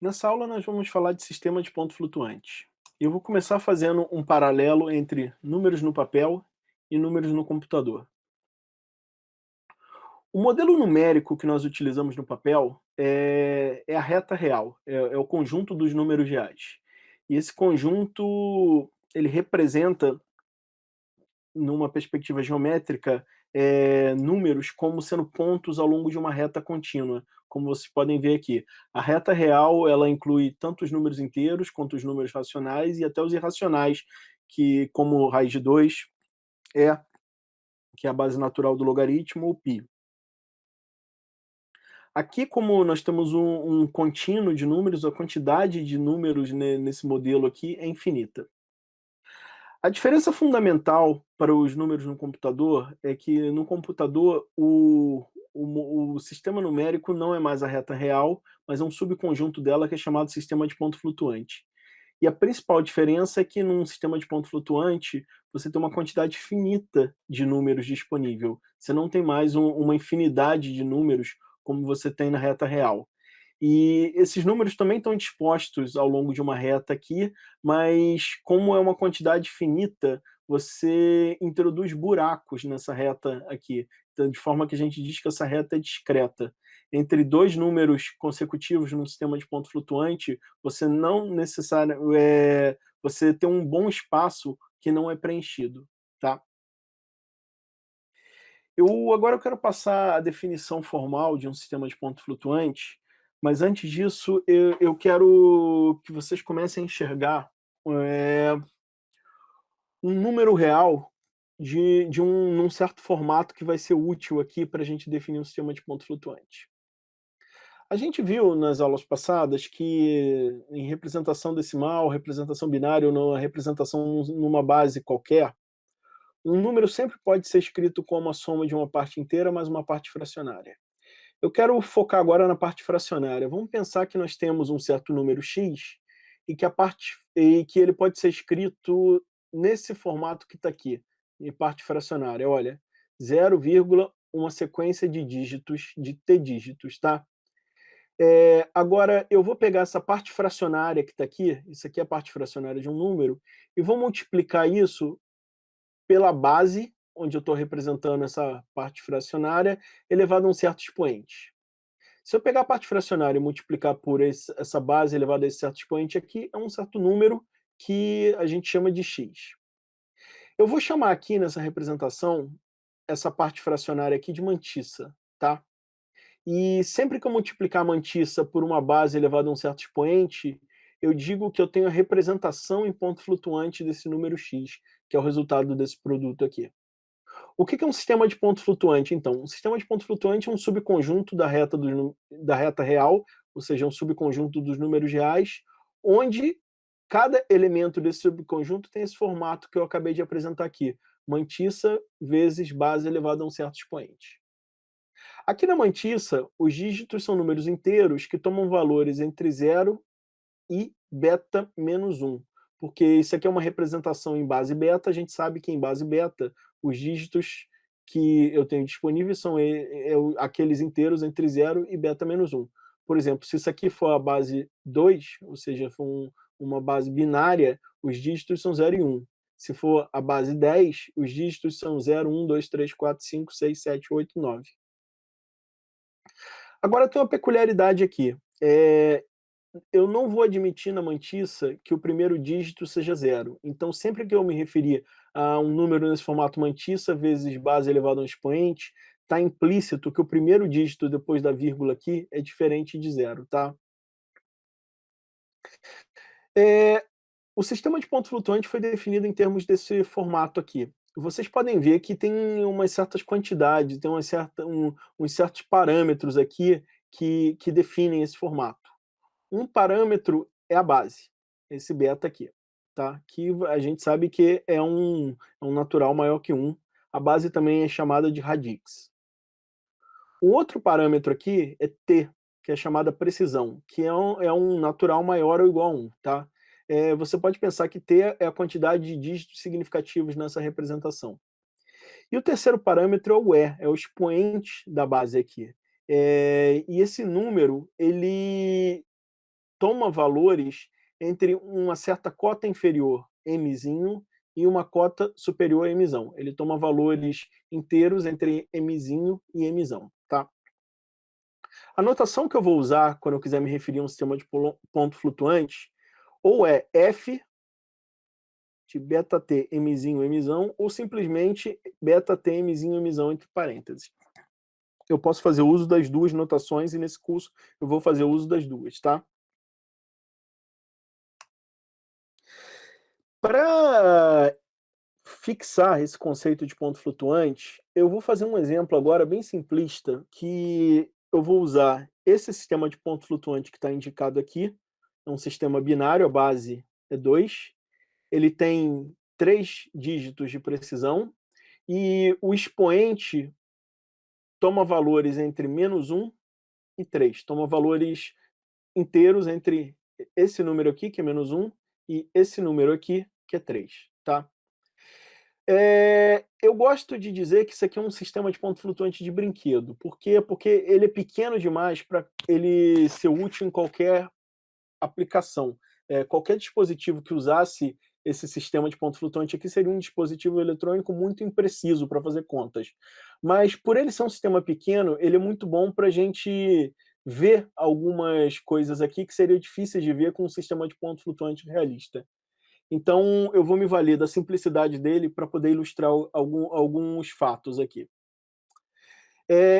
Nessa aula nós vamos falar de sistema de ponto flutuante. Eu vou começar fazendo um paralelo entre números no papel e números no computador. O modelo numérico que nós utilizamos no papel é a reta real, é o conjunto dos números reais. E esse conjunto, ele representa, numa perspectiva geométrica, números como sendo pontos ao longo de uma reta contínua, como vocês podem ver aqui. A reta real, ela inclui tanto os números inteiros, quanto os números racionais e até os irracionais, que como raiz de 2 é, que é a base natural do logaritmo, ou π. Aqui, como nós temos um contínuo de números, a quantidade de números nesse modelo aqui é infinita. A diferença fundamental para os números no computador é que no computador o sistema numérico não é mais a reta real, mas é um subconjunto dela que é chamado sistema de ponto flutuante. E a principal diferença é que num sistema de ponto flutuante você tem uma quantidade finita de números disponível. Você não tem mais uma infinidade de números como você tem na reta real. E esses números também estão dispostos ao longo de uma reta aqui, mas como é uma quantidade finita, você introduz buracos nessa reta aqui, então, de forma que a gente diz que essa reta é discreta. Entre dois números consecutivos num sistema de ponto flutuante, você não necessariamente você tem um bom espaço que não é preenchido, tá? Agora eu quero passar a definição formal de um sistema de ponto flutuante, mas antes disso eu quero que vocês comecem a enxergar eh, um número real num certo formato que vai ser útil aqui para a gente definir um sistema de ponto flutuante. A gente viu nas aulas passadas que em representação decimal, representação binária ou numa representação numa base qualquer, um número sempre pode ser escrito como a soma de uma parte inteira mais uma parte fracionária. Eu quero focar agora na parte fracionária. Vamos pensar que nós temos um certo número x e que ele pode ser escrito nesse formato que está aqui, em parte fracionária. Olha, 0, uma sequência de dígitos, de t dígitos, tá? Agora eu vou pegar essa parte fracionária que está aqui, isso aqui é a parte fracionária de um número, e vou multiplicar isso pela base, onde eu estou representando essa parte fracionária, elevado a um certo expoente. Se eu pegar a parte fracionária e multiplicar por essa base elevada a esse certo expoente aqui, é um certo número que a gente chama de x. Eu vou chamar aqui nessa representação, essa parte fracionária aqui de mantissa, tá? E sempre que eu multiplicar a mantissa por uma base elevada a um certo expoente, eu digo que eu tenho a representação em ponto flutuante desse número x, que é o resultado desse produto aqui. O que é um sistema de ponto flutuante, então? Um sistema de ponto flutuante é um subconjunto da reta real, ou seja, um subconjunto dos números reais, onde cada elemento desse subconjunto tem esse formato que eu acabei de apresentar aqui, mantissa vezes base elevada a um certo expoente. Aqui na mantissa, os dígitos são números inteiros que tomam valores entre 0 e beta menos 1, porque isso aqui é uma representação em base beta, a gente sabe que em base beta os dígitos que eu tenho disponíveis são aqueles inteiros entre 0 e beta menos 1. Por exemplo, se isso aqui for a base 2, ou seja, for uma base binária, os dígitos são 0 e 1. Se for a base 10, os dígitos são 0, 1, 2, 3, 4, 5, 6, 7, 8, 9. Agora tem uma peculiaridade aqui. Eu não vou admitir na mantissa que o primeiro dígito seja 0. Então, sempre que eu me referir a um número nesse formato mantissa vezes base elevado a um expoente, está implícito que o primeiro dígito depois da vírgula aqui é diferente de 0, tá? É, o sistema de ponto flutuante foi definido em termos desse formato aqui. Vocês podem ver que tem umas certas quantidades, tem uns certos parâmetros aqui que definem esse formato. Um parâmetro é a base, esse beta aqui, tá? Que a gente sabe que é um natural maior que 1. A base também é chamada de radix. O outro parâmetro aqui é t, que é chamada precisão, que é um natural maior ou igual a 1, tá? Você pode pensar que t é a quantidade de dígitos significativos nessa representação. E o terceiro parâmetro é o é o expoente da base aqui. E esse número, ele toma valores entre uma certa cota inferior, mzinho, e uma cota superior, mzão. Ele toma valores inteiros entre mzinho e mzão, tá? A notação que eu vou usar quando eu quiser me referir a um sistema de ponto flutuante ou é f de beta-t mzinho mzão, ou simplesmente beta-t mzinho mzão entre parênteses. Eu posso fazer uso das duas notações e nesse curso eu vou fazer uso das duas, tá? Para fixar esse conceito de ponto flutuante, eu vou fazer um exemplo agora bem simplista, que eu vou usar esse sistema de ponto flutuante que está indicado aqui, é um sistema binário, a base é 2, ele tem 3 dígitos de precisão, e o expoente toma valores entre -1 e 3, toma valores inteiros entre esse número aqui, que é -1, e esse número aqui, que é 3, tá? Eu gosto de dizer que isso aqui é um sistema de ponto flutuante de brinquedo. Por quê? Porque ele é pequeno demais para ele ser útil em qualquer aplicação. Qualquer dispositivo que usasse esse sistema de ponto flutuante aqui seria um dispositivo eletrônico muito impreciso para fazer contas. Mas por ele ser um sistema pequeno, ele é muito bom para a gente ver algumas coisas aqui que seriam difíceis de ver com um sistema de ponto flutuante realista. Então, eu vou me valer da simplicidade dele para poder ilustrar alguns fatos aqui.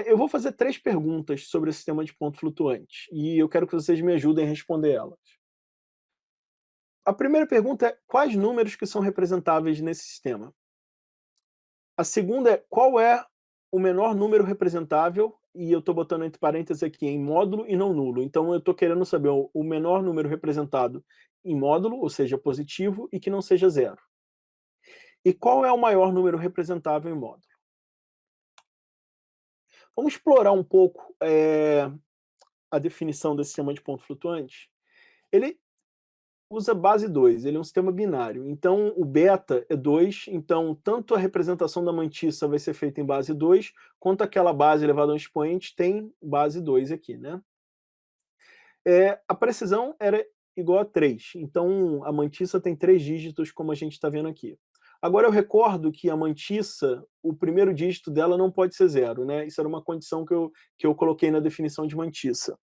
Eu vou fazer 3 perguntas sobre o sistema de ponto flutuante, e eu quero que vocês me ajudem a responder elas. A primeira pergunta é: quais números que são representáveis nesse sistema? A segunda é: qual é o menor número representável? E eu estou botando entre parênteses aqui em módulo e não nulo. Então, eu estou querendo saber o menor número representado em módulo, ou seja, positivo, e que não seja zero. E qual é o maior número representável em módulo? Vamos explorar um pouco a definição desse sistema de ponto flutuante. Ele usa base 2, ele é um sistema binário. Então, o beta é 2, então tanto a representação da mantissa vai ser feita em base 2, quanto aquela base elevada a um expoente tem base 2 aqui, né? A precisão era igual a 3, então a mantissa tem 3 dígitos, como a gente está vendo aqui. Agora eu recordo que a mantissa, o primeiro dígito dela não pode ser 0, né? Isso era uma condição que eu coloquei na definição de mantissa.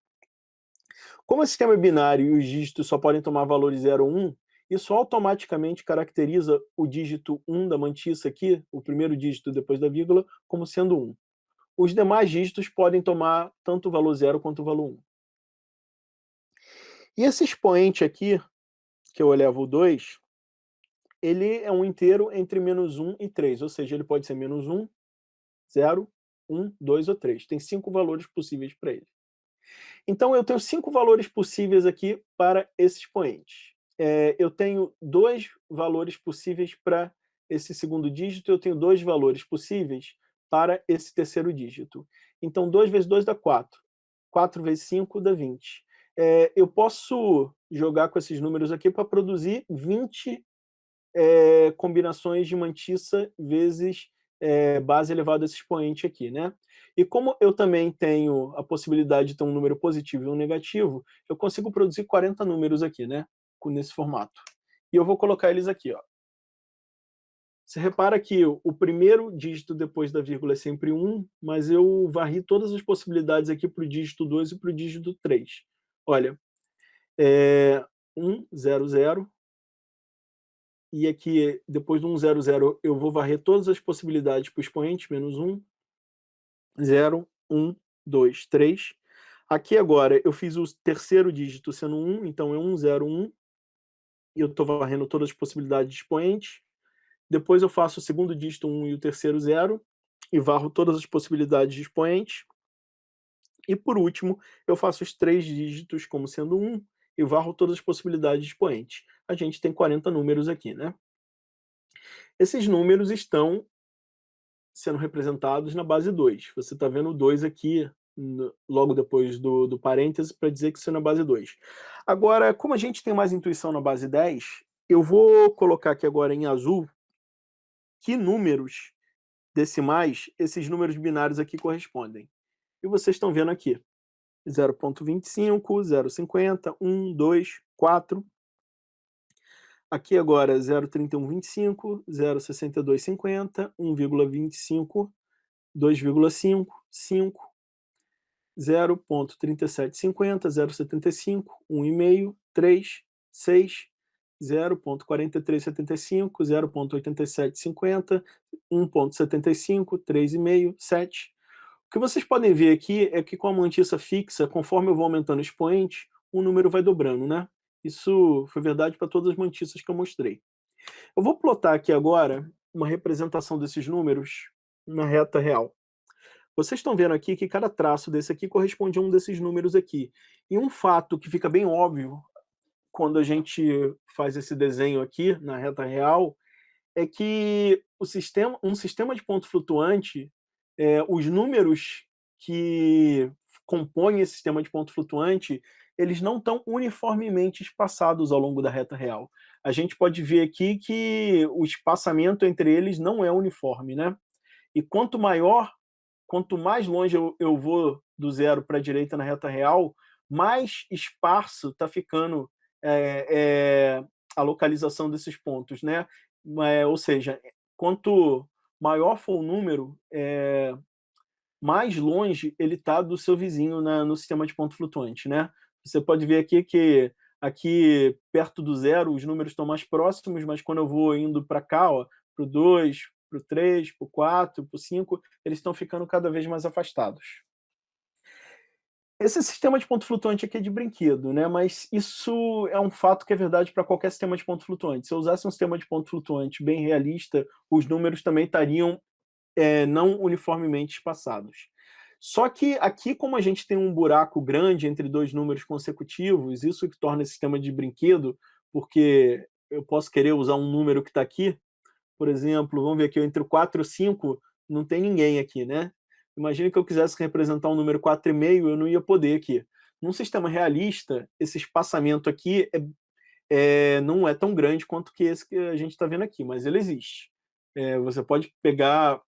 Como o sistema é binário e os dígitos só podem tomar valores 0 ou 1, isso automaticamente caracteriza o dígito 1 da mantissa aqui, o primeiro dígito depois da vírgula, como sendo 1. Os demais dígitos podem tomar tanto o valor 0 quanto o valor 1. E esse expoente aqui, que eu elevo 2, ele é um inteiro entre -1 e 3, ou seja, ele pode ser -1, 0, 1, 2 ou 3. Tem 5 valores possíveis para ele. Então, eu tenho 5 valores possíveis aqui para esse expoente. Eu tenho 2 valores possíveis para esse segundo dígito, eu tenho 2 valores possíveis para esse terceiro dígito. Então, 2 vezes 2 dá 4. 4 vezes 5 dá 20. Eu posso jogar com esses números aqui para produzir 20 combinações de mantissa vezes base elevado a esse expoente aqui, né? E como eu também tenho a possibilidade de ter um número positivo e um negativo, eu consigo produzir 40 números aqui, né? Nesse formato. E eu vou colocar eles aqui, ó. Você repara que o primeiro dígito depois da vírgula é sempre 1, mas eu varri todas as possibilidades aqui para o dígito 2 e para o dígito 3. Olha, 1, 0, 0, e aqui, depois do 1, 0, 0, eu vou varrer todas as possibilidades para o expoente, -1, 0, 1, 2, 3. Aqui agora eu fiz o terceiro dígito sendo 1, então é 1, 0, 1, e eu estou varrendo todas as possibilidades de expoente. Depois eu faço o segundo dígito 1 e o terceiro 0, e varro todas as possibilidades de expoente. E por último, eu faço os 3 dígitos como sendo 1, e varro todas as possibilidades de expoente. A gente tem 40 números aqui, né? Esses números estão sendo representados na base 2. Você está vendo o 2 aqui, logo depois do parêntese, para dizer que isso é na base 2. Agora, como a gente tem mais intuição na base 10, eu vou colocar aqui agora em azul que números decimais esses números binários aqui correspondem. E vocês estão vendo aqui. 0,25, 0,50, 1, 2, 4. Aqui agora 0,3125, 0,6250, 1,25, 2,5, 5, 0,3750, 0,75, 1,5, 3, 6, 0,4375, 0,8750, 1,75, 3,5, 7. O que vocês podem ver aqui é que com a mantiça fixa, conforme eu vou aumentando o expoente, o número vai dobrando, né? Isso foi verdade para todas as mantiças que eu mostrei. Eu vou plotar aqui agora uma representação desses números na reta real. Vocês estão vendo aqui que cada traço desse aqui corresponde a um desses números aqui. E um fato que fica bem óbvio quando a gente faz esse desenho aqui na reta real é que um sistema de ponto flutuante, os números que compõem esse sistema de ponto flutuante, eles não estão uniformemente espaçados ao longo da reta real. A gente pode ver aqui que o espaçamento entre eles não é uniforme, né? E quanto mais longe eu vou do zero para a direita na reta real, mais esparso está ficando a localização desses pontos, né? Ou seja, quanto maior for o número, mais longe ele está do seu vizinho no sistema de ponto flutuante, né? Você pode ver aqui que aqui perto do zero os números estão mais próximos, mas quando eu vou indo para cá, para o 2, para o 3, para o 4, para o 5, eles estão ficando cada vez mais afastados. Esse sistema de ponto flutuante aqui é de brinquedo, né? Mas isso é um fato que é verdade para qualquer sistema de ponto flutuante. Se eu usasse um sistema de ponto flutuante bem realista, os números também estariam não uniformemente espaçados. Só que aqui, como a gente tem um buraco grande entre dois números consecutivos, isso que torna esse sistema de brinquedo, porque eu posso querer usar um número que está aqui, por exemplo, vamos ver aqui, entre o 4 e o 5, não tem ninguém aqui, né? Imagina que eu quisesse representar um número 4,5, eu não ia poder aqui. Num sistema realista, esse espaçamento aqui não é tão grande quanto que esse que a gente está vendo aqui, mas ele existe. Você pode pegar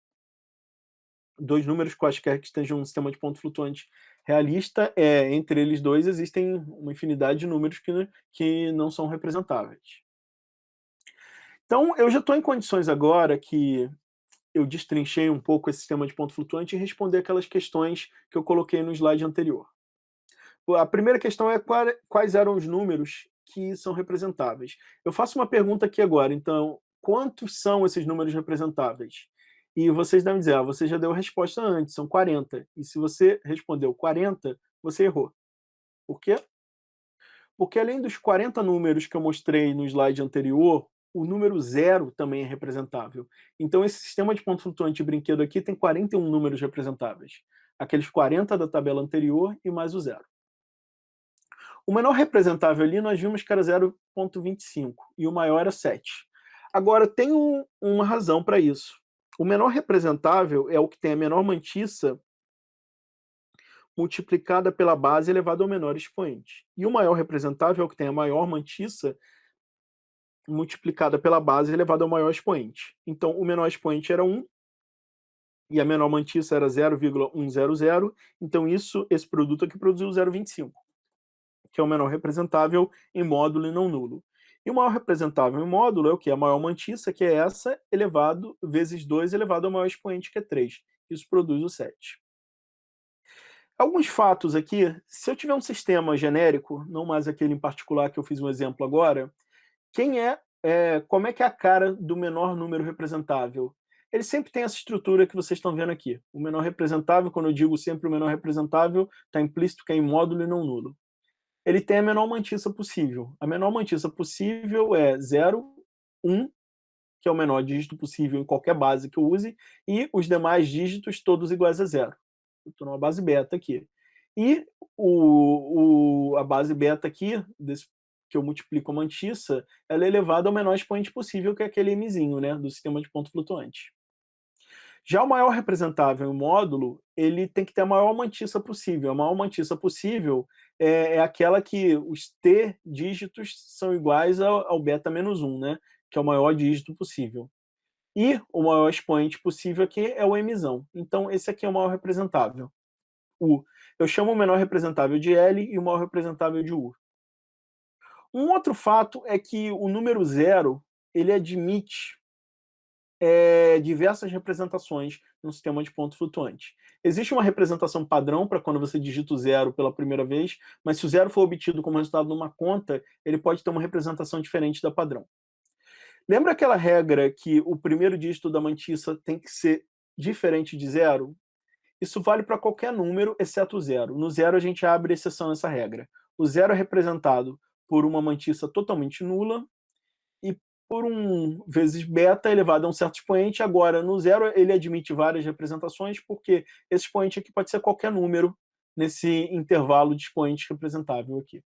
dois números quaisquer que estejam no sistema de ponto flutuante realista, entre eles dois existem uma infinidade de números que não são representáveis. Então, eu já estou em condições agora que eu destrinchei um pouco esse sistema de ponto flutuante e responder aquelas questões que eu coloquei no slide anterior. A primeira questão é quais eram os números que são representáveis. Eu faço uma pergunta aqui agora, então, quantos são esses números representáveis? E vocês devem dizer, você já deu a resposta antes, são 40. E se você respondeu 40, você errou. Por quê? Porque além dos 40 números que eu mostrei no slide anterior, o número zero também é representável. Então esse sistema de ponto flutuante de brinquedo aqui tem 41 números representáveis. Aqueles 40 da tabela anterior e mais o zero. O menor representável ali nós vimos que era 0,25 e o maior era 7. Agora tem uma razão para isso. O menor representável é o que tem a menor mantiça multiplicada pela base elevado ao menor expoente. E o maior representável é o que tem a maior mantiça multiplicada pela base elevado ao maior expoente. Então, o menor expoente era 1 e a menor mantiça era 0,100. Então, esse produto aqui produziu 0,25, que é o menor representável em módulo e não nulo. E o maior representável em módulo é o que? A maior mantiça, que é essa, elevado vezes 2 elevado ao maior expoente, que é 3. Isso produz o 7. Alguns fatos aqui, se eu tiver um sistema genérico, não mais aquele em particular que eu fiz um exemplo agora, como é que é a cara do menor número representável? Ele sempre tem essa estrutura que vocês estão vendo aqui. O menor representável, quando eu digo sempre o menor representável, está implícito que é em módulo e não nulo. Ele tem a menor mantiça possível. A menor mantiça possível é 0, 1, que é o menor dígito possível em qualquer base que eu use, e os demais dígitos todos iguais a 0. Eu estou numa base beta aqui. E a base beta aqui, que eu multiplico a mantiça, ela é elevada ao menor expoente possível, que é aquele mzinho, né, do sistema de ponto flutuante. Já o maior representável em módulo, ele tem que ter a maior mantiça possível. A maior mantiça possível é aquela que os t dígitos são iguais ao beta menos 1, né, que é o maior dígito possível. E o maior expoente possível aqui é o mzão. Então, esse aqui é o maior representável. eu chamo o menor representável de L e o maior representável de U. Um outro fato é que o número zero, ele admite diversas representações no sistema de ponto flutuante. Existe uma representação padrão para quando você digita o zero pela primeira vez, mas se o zero for obtido como resultado de uma conta, ele pode ter uma representação diferente da padrão. Lembra aquela regra que o primeiro dígito da mantissa tem que ser diferente de zero? Isso vale para qualquer número, exceto o zero. No zero, a gente abre exceção a essa regra. O zero é representado por uma mantissa totalmente nula e por um vezes beta elevado a um certo expoente. Agora, no zero, ele admite várias representações, porque esse expoente aqui pode ser qualquer número nesse intervalo de expoente representável aqui.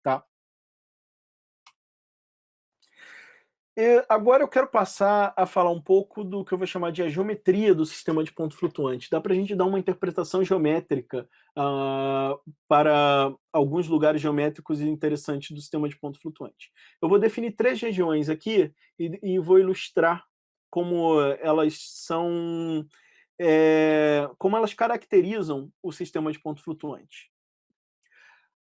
Tá? Agora eu quero passar a falar um pouco do que eu vou chamar de a geometria do sistema de ponto flutuante. Dá para a gente dar uma interpretação geométrica para alguns lugares geométricos interessantes do sistema de ponto flutuante. Eu vou definir 3 regiões aqui e vou ilustrar como elas são, como elas caracterizam o sistema de ponto flutuante.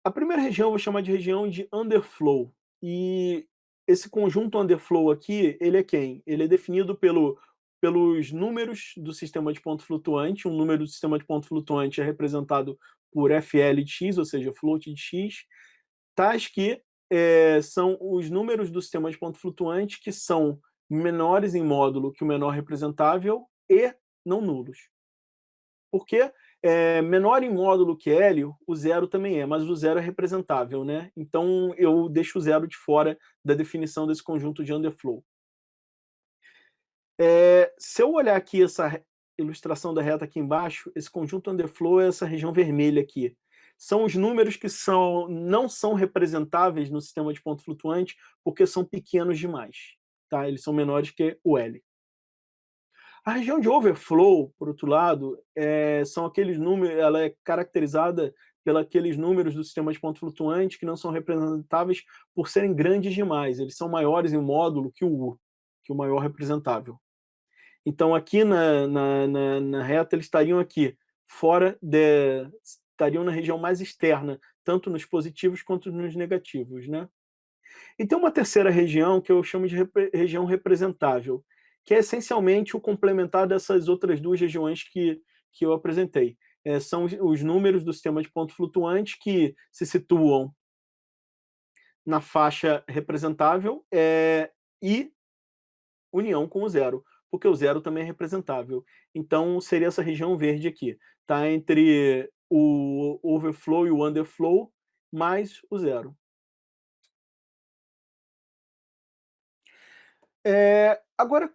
A primeira região eu vou chamar de região de underflow. E esse conjunto underflow aqui, ele é quem? Ele é definido pelos números do sistema de ponto flutuante. Um número do sistema de ponto flutuante é representado por FL de x, ou seja, float de x, tais que são os números do sistema de ponto flutuante que são menores em módulo que o menor representável e não nulos. Porque menor em módulo que hélio, o zero também é, mas o zero é representável, né? Então eu deixo o zero de fora da definição desse conjunto de underflow. Se eu olhar aqui essa ilustração da reta aqui embaixo, esse conjunto underflow é essa região vermelha aqui. São os números que não são representáveis no sistema de ponto flutuante porque são pequenos demais. Tá? Eles são menores que o L. A região de overflow, por outro lado, são aqueles números, ela é caracterizada pelos aqueles números do sistema de ponto flutuante que não são representáveis por serem grandes demais. Eles são maiores em módulo que o U, que o maior representável. Então, aqui na reta, eles estariam aqui, estariam na região mais externa, tanto nos positivos quanto nos negativos, né? E tem uma terceira região que eu chamo de região representável, que é essencialmente o complementar dessas outras 2 regiões que eu apresentei. São os números do sistema de ponto flutuante que se situam na faixa representável e união com o zero, porque o zero também é representável. Então, seria essa região verde aqui. Está entre o overflow e o underflow, mais o zero. Agora,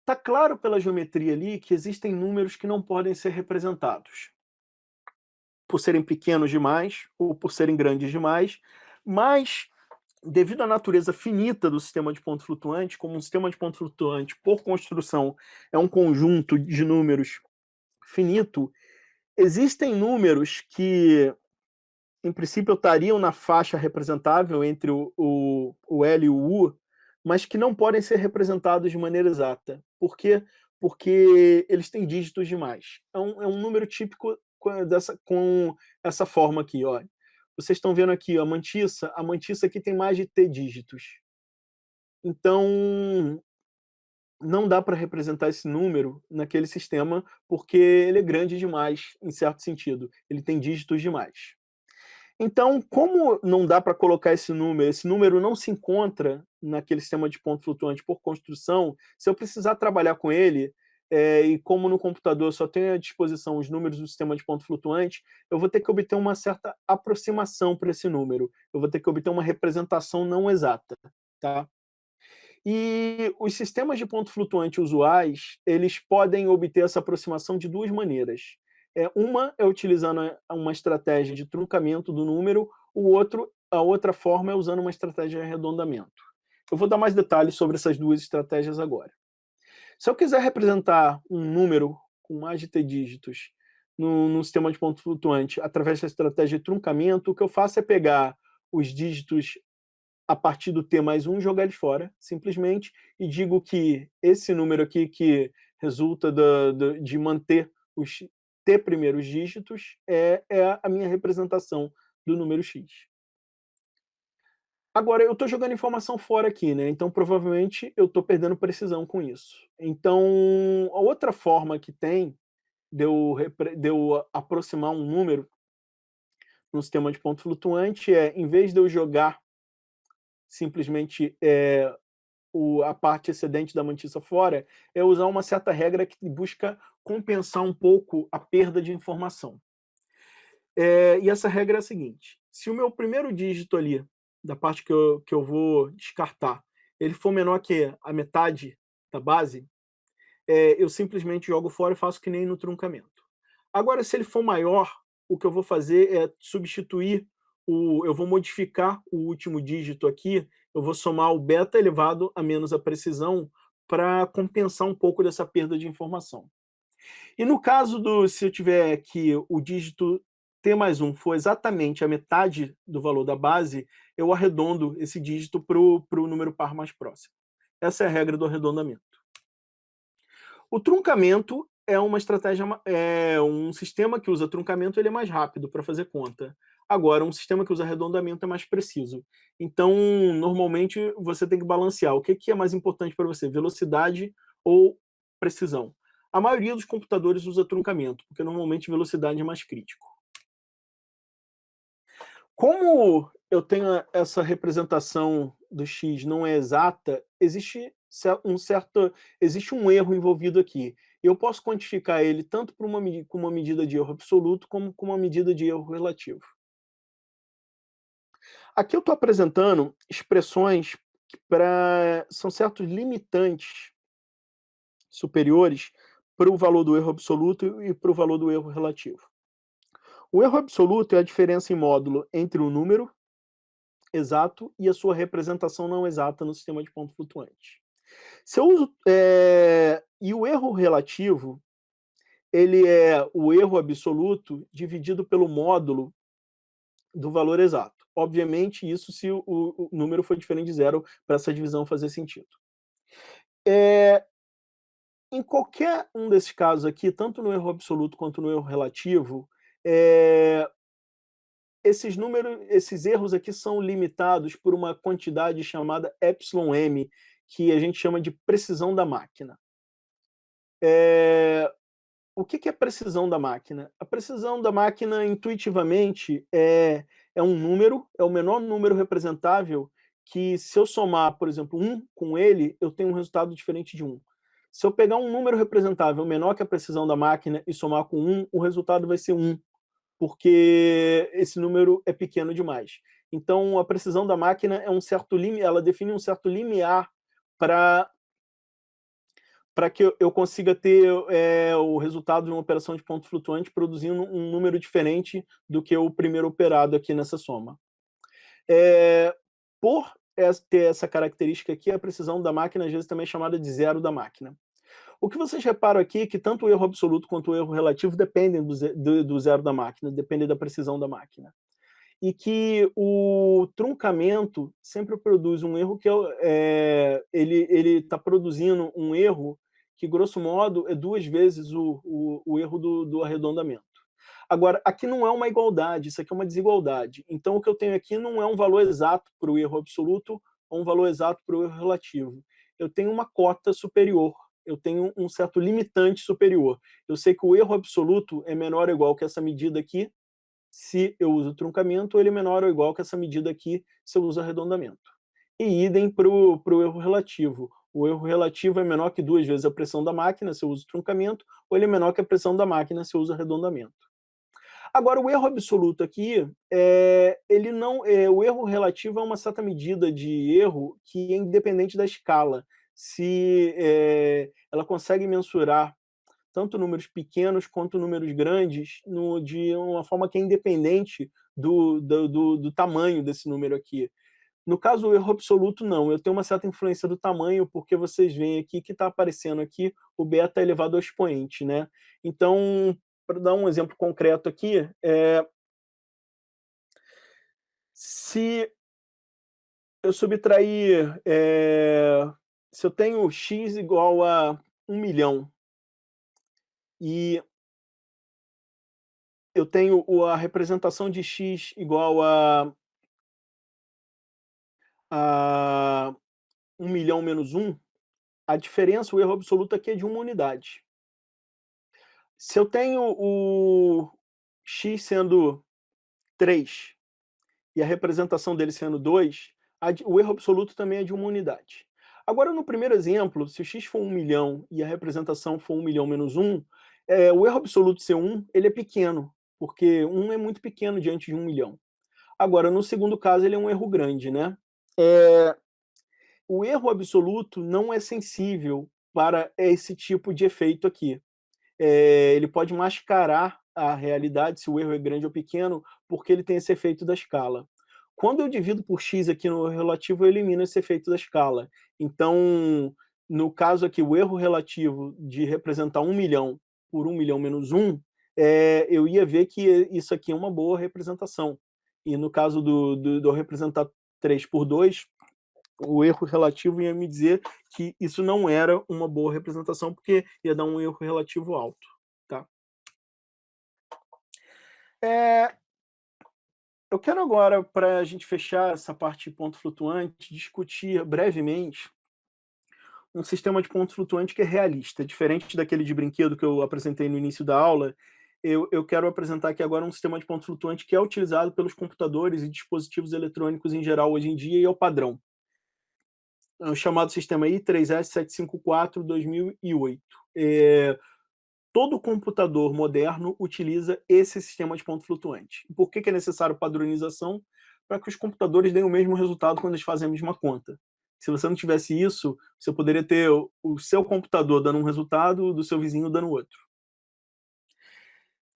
está claro pela geometria ali que existem números que não podem ser representados, por serem pequenos demais ou por serem grandes demais, mas devido à natureza finita do sistema de ponto flutuante, como um sistema de ponto flutuante, por construção, é um conjunto de números finito, existem números que, em princípio, estariam na faixa representável entre o L e o U, mas que não podem ser representados de maneira exata. Por quê? Porque eles têm dígitos demais. É um número típico com essa forma aqui. Ó. Vocês estão vendo aqui ó, a mantissa aqui tem mais de T dígitos. Então, não dá para representar esse número naquele sistema porque ele é grande demais, em certo sentido. Ele tem dígitos demais. Então, como não dá para colocar esse número não se encontra naquele sistema de ponto flutuante por construção, se eu precisar trabalhar com ele, e como no computador eu só tenho à disposição os números do sistema de ponto flutuante, eu vou ter que obter uma certa aproximação para esse número. Eu vou ter que obter uma representação não exata. Tá? E os sistemas de ponto flutuante usuais, eles podem obter essa aproximação de 2 maneiras. Uma é utilizando uma estratégia de truncamento do número, a outra forma é usando uma estratégia de arredondamento. Eu vou dar mais detalhes sobre essas 2 estratégias agora. Se eu quiser representar um número com mais de T dígitos no sistema de ponto flutuante através da estratégia de truncamento, o que eu faço é pegar os dígitos a partir do T mais 1, jogar ele fora, simplesmente, e digo que esse número aqui que resulta de manter T primeiros dígitos é a minha representação do número x. Agora, eu estou jogando informação fora aqui, né? Então, provavelmente, eu estou perdendo precisão com isso. Então, a outra forma que tem de eu aproximar um número no sistema de ponto flutuante é, em vez de eu jogar simplesmente a parte excedente da mantissa fora, é usar uma certa regra que busca compensar um pouco a perda de informação. E essa regra é a seguinte: se o meu primeiro dígito ali, da parte que eu vou descartar, ele for menor que a metade da base, eu simplesmente jogo fora e faço que nem no truncamento. Agora, se ele for maior, o que eu vou fazer é substituir, eu vou modificar o último dígito aqui, eu vou somar o beta elevado a menos a precisão para compensar um pouco dessa perda de informação. E no caso se eu tiver aqui o dígito t mais 1 for exatamente a metade do valor da base, eu arredondo esse dígito para o número par mais próximo. Essa é a regra do arredondamento. O truncamento é uma estratégia, um sistema que usa truncamento, ele é mais rápido para fazer conta. Agora, um sistema que usa arredondamento é mais preciso. Então, normalmente, você tem que balancear. O que é mais importante para você, velocidade ou precisão? A maioria dos computadores usa truncamento, porque normalmente velocidade é mais crítico. Como eu tenho essa representação do x não é exata, existe um erro envolvido aqui. Eu posso quantificar ele tanto com uma medida de erro absoluto como com uma medida de erro relativo. Aqui eu estou apresentando expressões são certos limitantes superiores para o valor do erro absoluto e para o valor do erro relativo. O erro absoluto é a diferença em módulo entre o número exato e a sua representação não exata no sistema de ponto flutuante. Se eu uso, e o erro relativo, ele é o erro absoluto dividido pelo módulo do valor exato. Obviamente, isso se o número for diferente de zero, para essa divisão fazer sentido. Em qualquer um desses casos aqui, tanto no erro absoluto quanto no erro relativo, esses erros aqui são limitados por uma quantidade chamada εm, que a gente chama de precisão da máquina. O que é precisão da máquina? A precisão da máquina, intuitivamente, é um número, é o menor número representável que, se eu somar, por exemplo, 1 com ele, eu tenho um resultado diferente de 1. Se eu pegar um número representável menor que a precisão da máquina e somar com 1, o resultado vai ser 1, porque esse número é pequeno demais. Então, a precisão da máquina é ela define um certo limiar para que eu consiga ter o resultado de uma operação de ponto flutuante produzindo um número diferente do que o primeiro operado aqui nessa soma. Por ter essa característica aqui, a precisão da máquina às vezes também é chamada de zero da máquina. O que vocês reparam aqui é que tanto o erro absoluto quanto o erro relativo dependem do zero da máquina, dependem da precisão da máquina. E que o truncamento sempre produz um erro que ele está produzindo um erro que, grosso modo, é 2 vezes o erro do arredondamento. Agora, aqui não é uma igualdade, isso aqui é uma desigualdade. Então, o que eu tenho aqui não é um valor exato para o erro absoluto ou um valor exato para o erro relativo. Eu tenho uma cota superior, eu tenho um certo limitante superior. Eu sei que o erro absoluto é menor ou igual que essa medida aqui, se eu uso truncamento, ele é menor ou igual que essa medida aqui, se eu uso arredondamento. E idem para o erro relativo. O erro relativo é menor que 2 vezes a pressão da máquina, se eu uso truncamento, ou ele é menor que a pressão da máquina, se eu uso arredondamento. Agora, o erro absoluto aqui, o erro relativo é uma certa medida de erro que é independente da escala. Se ela consegue mensurar tanto números pequenos quanto números grandes de uma forma que é independente do tamanho desse número aqui. No caso do erro absoluto, não. Eu tenho uma certa influência do tamanho, porque vocês veem aqui que está aparecendo aqui o beta elevado ao expoente, né? Então, para dar um exemplo concreto aqui, se eu subtrair, se eu tenho x igual a 1 milhão e eu tenho a representação de x igual a 1 milhão menos 1, a diferença, o erro absoluto aqui é de uma unidade. Se eu tenho o x sendo 3 e a representação dele sendo 2, o erro absoluto também é de uma unidade. Agora, no primeiro exemplo, se o x for 1 milhão e a representação for 1 milhão menos 1, o erro absoluto ser 1, ele é pequeno, porque 1 é muito pequeno diante de 1 milhão. Agora, no segundo caso, ele é um erro grande, né? O erro absoluto não é sensível para esse tipo de efeito aqui. Ele pode mascarar a realidade, se o erro é grande ou pequeno, porque ele tem esse efeito da escala. Quando eu divido por x aqui no relativo, eu elimino esse efeito da escala. Então, no caso aqui, o erro relativo de representar 1 milhão por 1 milhão menos 1, eu ia ver que isso aqui é uma boa representação. E no caso de eu representar 3 por 2, o erro relativo ia me dizer que isso não era uma boa representação, porque ia dar um erro relativo alto. Tá? Eu quero agora, para a gente fechar essa parte de ponto flutuante, discutir brevemente um sistema de ponto flutuante que é realista, diferente daquele de brinquedo que eu apresentei no início da aula. Eu quero apresentar aqui agora um sistema de ponto flutuante que é utilizado pelos computadores e dispositivos eletrônicos em geral hoje em dia e é o padrão. É o chamado sistema I3S754-2008. Todo computador moderno utiliza esse sistema de ponto flutuante. E por que é necessário padronização? Para que os computadores deem o mesmo resultado quando eles fazem a mesma conta. Se você não tivesse isso, você poderia ter o seu computador dando um resultado, do seu vizinho dando outro.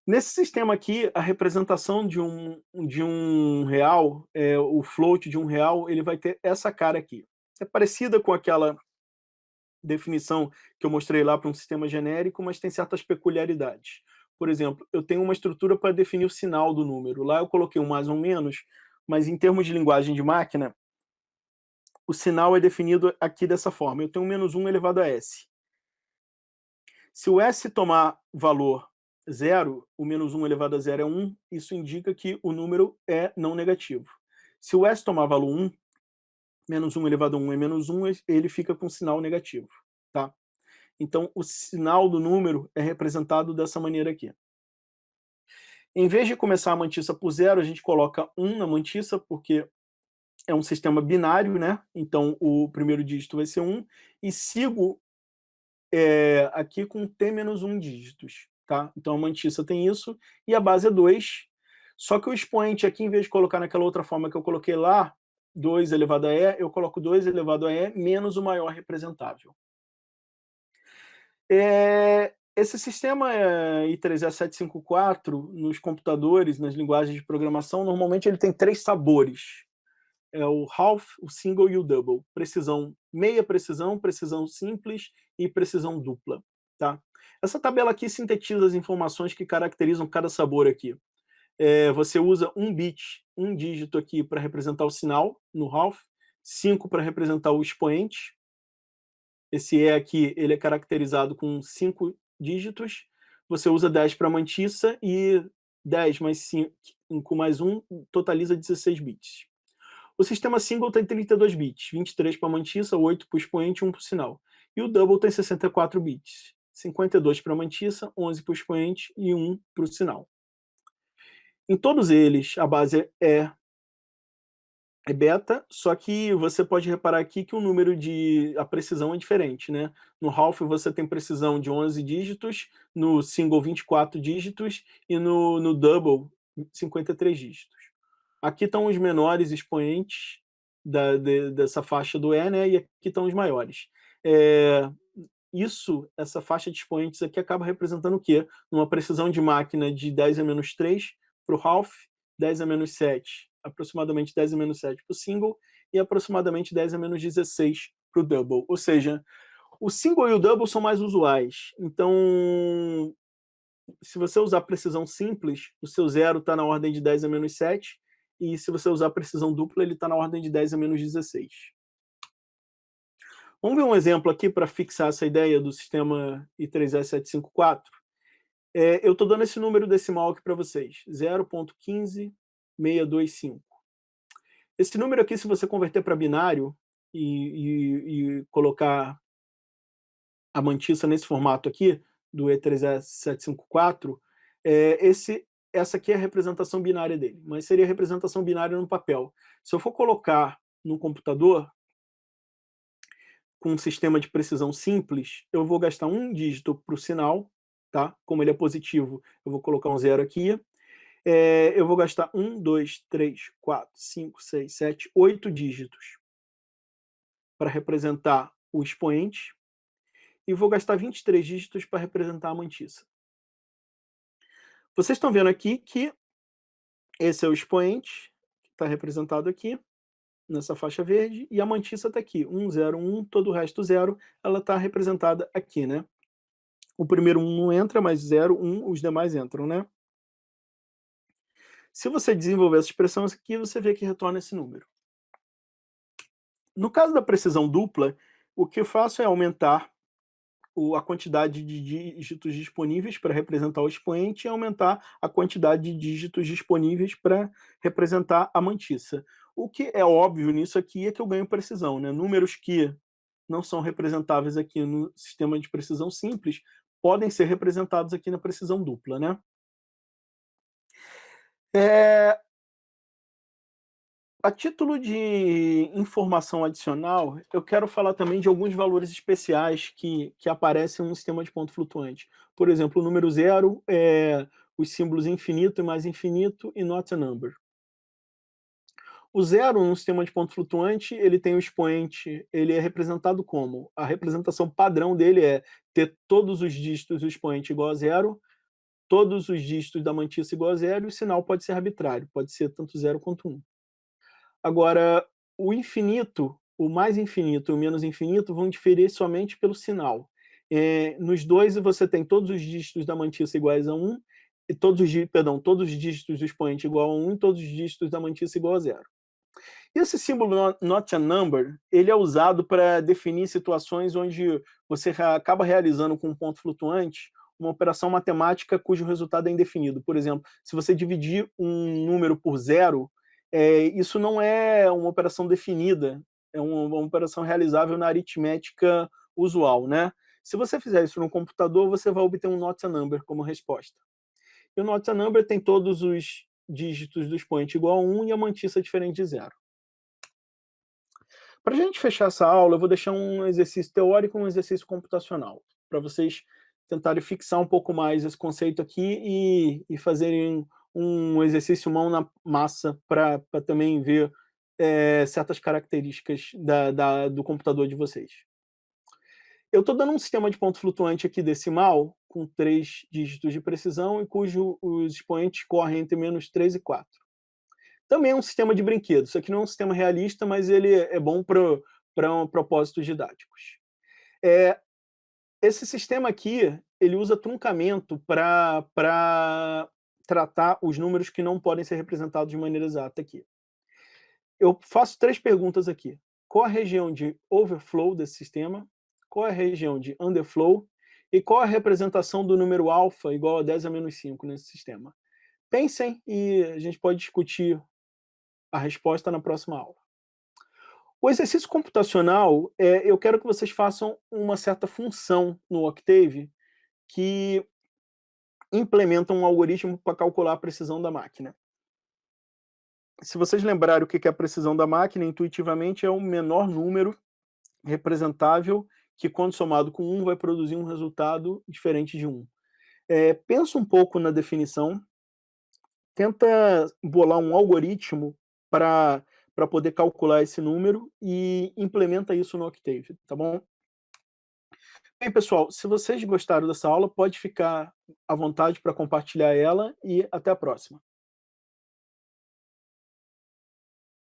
Nesse sistema aqui, a representação de um real, o float de um real, ele vai ter essa cara aqui. É parecida com aquela definição que eu mostrei lá para um sistema genérico, mas tem certas peculiaridades. Por exemplo, eu tenho uma estrutura para definir o sinal do número. Lá eu coloquei um mais ou um menos, mas em termos de linguagem de máquina, o sinal é definido aqui dessa forma. Eu tenho um menos 1 elevado a s. Se o s tomar valor 0, o menos 1 elevado a 0 é 1, isso indica que o número é não negativo. Se o s tomar valor 1, menos 1 elevado a 1 é menos 1, ele fica com sinal negativo. Tá? Então, o sinal do número é representado dessa maneira aqui. Em vez de começar a mantissa por 0, a gente coloca 1 na mantissa, porque é um sistema binário, né? Então, o primeiro dígito vai ser 1, e sigo aqui com t menos 1 dígitos. Tá? Então, a mantissa tem isso, e a base é 2. Só que o expoente aqui, em vez de colocar naquela outra forma que eu coloquei lá, 2 elevado a e, eu coloco 2 elevado a e menos o maior representável. Esse sistema I3A754, nos computadores, nas linguagens de programação, normalmente ele tem 3 sabores. É o half, o single e o double. Precisão, meia precisão, precisão simples e precisão dupla. Tá? Essa tabela aqui sintetiza as informações que caracterizam cada sabor aqui. Você usa um bit, um dígito aqui para representar o sinal, no half, 5 para representar o expoente. Esse E aqui, ele é caracterizado com 5 dígitos. Você usa 10 para mantissa e 10 mais 5 mais 1 totaliza 16 bits. O sistema single tem 32 bits, 23 para mantissa, 8 para o expoente e 1 para o sinal. E o double tem 64 bits, 52 para mantissa, 11 para o expoente e 1 para o sinal. Em todos eles, a base é beta, só que você pode reparar aqui que o número a precisão é diferente, né? No half você tem precisão de 11 dígitos, no single 24 dígitos e no double 53 dígitos. Aqui estão os menores expoentes dessa faixa do E, né? E aqui estão os maiores. Essa faixa de expoentes aqui acaba representando o quê? Uma precisão de máquina de 10 a menos 3 para o half, 10 a menos 7, aproximadamente 10 a menos 7 para o single, e aproximadamente 10 a menos 16 para o double. Ou seja, o single e o double são mais usuais. Então, se você usar precisão simples, o seu zero está na ordem de 10 a menos 7, e se você usar precisão dupla, ele está na ordem de 10 a menos 16. Vamos ver um exemplo aqui para fixar essa ideia do sistema I3S754. Eu estou dando esse número decimal aqui para vocês, 0,15625. Esse número aqui, se você converter para binário e colocar a mantissa nesse formato aqui, do E3S754, essa aqui é a representação binária dele, mas seria a representação binária no papel. Se eu for colocar no computador, com um sistema de precisão simples, eu vou gastar um dígito para o sinal, tá? Como ele é positivo, eu vou colocar um zero aqui. Eu vou gastar 1, 2, 3, 4, 5, 6, 7, 8 dígitos para representar o expoente e vou gastar 23 dígitos para representar a mantissa. Vocês estão vendo aqui que esse é o expoente, que está representado aqui, nessa faixa verde, e a mantissa está aqui, 1, 0, 1, todo o resto 0, ela está representada aqui, né? O primeiro 1 não entra, mas 0, 1, os demais entram, né? Se você desenvolver essa expressão aqui, você vê que retorna esse número. No caso da precisão dupla, o que eu faço é aumentar a quantidade de dígitos disponíveis para representar o expoente e aumentar a quantidade de dígitos disponíveis para representar a mantissa. O que é óbvio nisso aqui é que eu ganho precisão, né? Números que não são representáveis aqui no sistema de precisão simples podem ser representados aqui na precisão dupla, né? A título de informação adicional, eu quero falar também de alguns valores especiais que aparecem no sistema de ponto flutuante. Por exemplo, o número 0, os símbolos infinito e mais infinito e not a number. O 0, no sistema de ponto flutuante, ele tem o expoente, ele é representado como? A representação padrão dele é ter todos os dígitos do expoente igual a 0, todos os dígitos da mantissa igual a 0, e o sinal pode ser arbitrário, pode ser tanto 0 quanto 1. Agora, o infinito, o mais infinito e o menos infinito vão diferir somente pelo sinal. Nos dois, você tem todos os dígitos da mantissa iguais a 1, e todos os dígitos do expoente igual a 1 e todos os dígitos da mantissa igual a 0. E esse símbolo not a number, ele é usado para definir situações onde você acaba realizando com um ponto flutuante uma operação matemática cujo resultado é indefinido. Por exemplo, se você dividir um número por 0, isso não é uma operação definida, é uma operação realizável na aritmética usual, né? Se você fizer isso no computador, você vai obter um not a number como resposta. E o not a number tem todos os dígitos do expoente igual a 1 e a mantissa diferente de 0. Para a gente fechar essa aula, eu vou deixar um exercício teórico e um exercício computacional, para vocês tentarem fixar um pouco mais esse conceito aqui e fazerem um exercício mão na massa para também ver certas características do computador de vocês. Eu estou dando um sistema de ponto flutuante aqui decimal, com 3 dígitos de precisão e cujo os expoentes correm entre -3 e 4. Também é um sistema de brinquedo. Isso aqui não é um sistema realista, mas ele é bom para propósitos didáticos. Esse sistema aqui, ele usa truncamento para tratar os números que não podem ser representados de maneira exata aqui. Eu faço 3 perguntas aqui. Qual a região de overflow desse sistema? Qual é a região de underflow? E qual a representação do número alfa igual a 10 a menos 5 nesse sistema? Pensem e a gente pode discutir a resposta na próxima aula. O exercício computacional, eu quero que vocês façam uma certa função no Octave que implementa um algoritmo para calcular a precisão da máquina. Se vocês lembrarem o que é a precisão da máquina, intuitivamente é o menor número representável que, quando somado com 1, vai produzir um resultado diferente de 1. Pensa um pouco na definição, tenta bolar um algoritmo para poder calcular esse número e implementa isso no Octave, tá bom? Bem, pessoal, se vocês gostaram dessa aula, pode ficar à vontade para compartilhar ela e até a próxima.